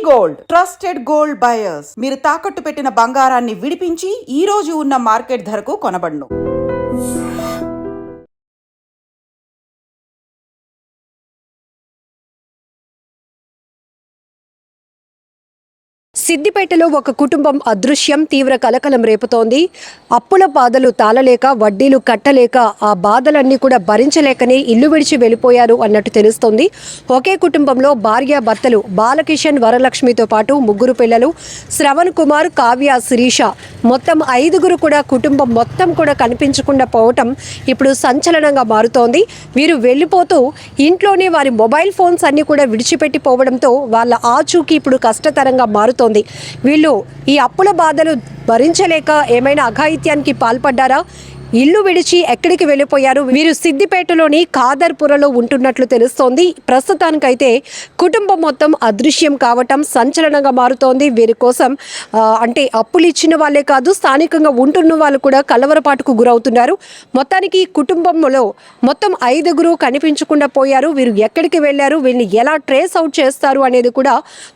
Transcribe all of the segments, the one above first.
Gold trusted gold buyers. మీరు తాకట్టు పెట్టిన బంగారాన్ని విడిపించి ఈ రోజు ఉన్న మార్కెట్ ధరకు కొనబడును. సిద్దిపేటలో ఒక కుటుంబం అదృశ్యం తీవ్ర కలకలం రేపుతోంది. అప్పుల బాధలు తాళలేక, వడ్డీలు కట్టలేక, ఆ బాధలన్నీ కూడా భరించలేకనే ఇల్లు విడిచి వెళ్ళిపోయారు అన్నట్టు తెలుస్తోంది. ఒకే కుటుంబంలో భార్య భర్తలు బాలకిషన్, వరలక్ష్మితో పాటు 3 పిల్లలు శ్రవణ్ కుమార్, కావ్య, శిరీష మొత్తం 5 కూడా కుటుంబం మొత్తం కూడా కనిపించకుండా పోవటం ఇప్పుడు సంచలనంగా మారుతోంది. వీరు వెళ్ళిపోతూ ఇంట్లోనే వారి మొబైల్ ఫోన్స్ అన్ని కూడా విడిచిపెట్టి పోవడంతో వాళ్ళ ఆచూకీ ఇప్పుడు కష్టతరంగా మారుతోంది. వీళ్ళు ఈ అప్పుల బాధలు భరించలేక ఏమైనా అఘాయిత్యానికి పాల్పడ్డారా? ఇల్లు విడిచి ఎక్కడికి వెళ్ళిపోయారు? వీరు సిద్దిపేటలోని ఖాదర్పురలో ఉంటున్నట్లు తెలుస్తోంది. ప్రస్తుతానికైతే కుటుంబం మొత్తం అదృశ్యం కావటం సంచలనంగా మారుతోంది. వీరి కోసం అంటే అప్పులు ఇచ్చిన వాళ్ళే కాదు, స్థానికంగా ఉంటున్న వాళ్ళు కూడా కలవరపాటుకు గురవుతున్నారు. మొత్తానికి కుటుంబంలో మొత్తం 5 కనిపించకుండా పోయారు. వీరు ఎక్కడికి వెళ్ళారు, వీరిని ఎలా ట్రేస్ అవుట్ చేస్తారు అనేది కూడా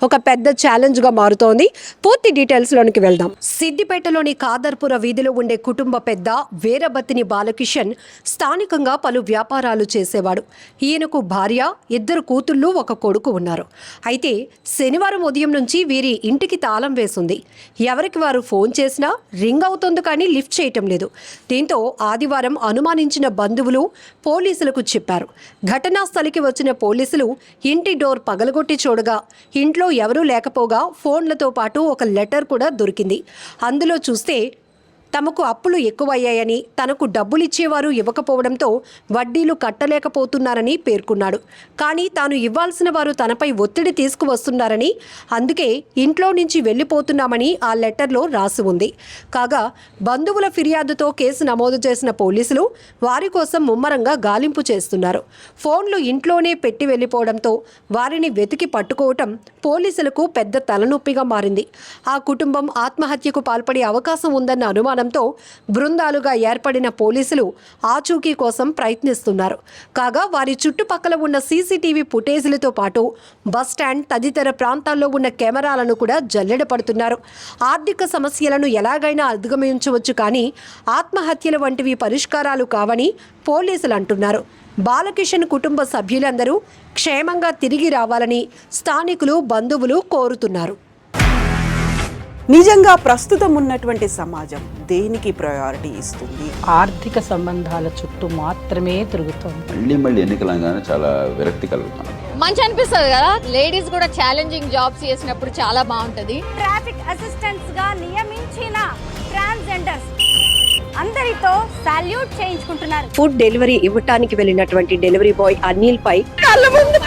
ఒక పెద్ద ఛాలెంజ్గా మారుతోంది. పూర్తి డీటెయిల్స్లోనికి వెళ్దాం. సిద్దిపేటలోని ఖాదర్పుర వీధిలో ఉండే కుటుంబ పెద్ద వీరబత్తిని బాలకిషన్ స్థానికంగా పలు వ్యాపారాలు చేసేవాడు. ఈయనకు భార్య, 2 కూతుళ్ళు, 1 కొడుకు ఉన్నారు. అయితే శనివారం ఉదయం నుంచి వీరి ఇంటికి తాళం వేసింది. ఎవరికి వారు ఫోన్ చేసినా రింగ్ అవుతుంది కానీ లిఫ్ట్ చేయటం లేదు. దీంతో ఆదివారం అనుమానించిన బంధువులు పోలీసులకు చెప్పారు. ఘటనా స్థలికి వచ్చిన పోలీసులు ఇంటి డోర్ పగలగొట్టి చూడగా ఇంట్లో ఎవరూ లేకపోగా ఫోన్లతో పాటు ఒక లెటర్ కూడా దొరికింది. అందులో చూస్తే తమకు అప్పులు ఎక్కువయ్యాయని, తనకు డబ్బులు ఇచ్చేవారు ఇవ్వకపోవడంతో వడ్డీలు కట్టలేకపోతున్నారని పేర్కొన్నాడు. కానీ తాను ఇవ్వాల్సిన వారు తనపై ఒత్తిడి తీసుకువస్తున్నారని, అందుకే ఇంట్లో నుంచి వెళ్ళిపోతున్నామని ఆ లెటర్లో రాసి ఉంది. కాగా బంధువుల ఫిర్యాదుతో కేసు నమోదు చేసిన పోలీసులు వారి కోసం ముమ్మరంగా గాలింపు చేస్తున్నారు. ఫోన్లు ఇంట్లోనే పెట్టి వెళ్ళిపోవడంతో వారిని వెతికి పట్టుకోవటం పోలీసులకు పెద్ద తలనొప్పిగా మారింది. ఆ కుటుంబం ఆత్మహత్యకు పాల్పడే అవకాశం ఉందన్న అనుమానం బృందాలుగా ఏర్పడిన పోలీసులు ఆచూకీ కోసం ప్రయత్నిస్తున్నారు. కాగా వారి చుట్టుపక్కల ఉన్న సీసీటీవీ ఫుటేజీలతో పాటు బస్టాండ్ తదితర ప్రాంతాల్లో ఉన్న కెమెరాలను కూడా జల్లెడపడుతున్నారు. ఆర్థిక సమస్యలను ఎలాగైనా అధిగమించవచ్చు, కానీ ఆత్మహత్యల వంటివి పరిష్కారాలు కావని పోలీసులు అంటున్నారు. బాలకిషన్ కుటుంబ సభ్యులందరూ క్షేమంగా తిరిగి రావాలని స్థానికులు, బంధువులు కోరుతున్నారు. నిజంగా ప్రస్తుతం ఉన్నటువంటి సమాజం దేనికి ప్రయారిటీ ఇస్తుంది? ఆర్థిక సంబంధాల చుట్టూ మాత్రమే తిరుగుతుంది. మళ్ళీ ఎన్నికలంగానే చాలా విరక్తి కలుగుతాం. మంచి అనిపిస్తుంది కదా, లేడీస్ కూడా ఛాలెంజింగ్ జాబ్స్ చేసినప్పుడు చాలా బాగుంటది. ట్రాఫిక్ అసిస్టెంట్స్ గా నియమించిన ట్రాన్స్జెండర్స్ అందరితో సాల్యూట్ చేయించుకుంటున్నారు. ఫుడ్ డెలివరీ ఇవ్వటానికి వెళ్ళినటువంటి డెలివరీ బాయ్ అనిల్ పై కళ్ళ ముందు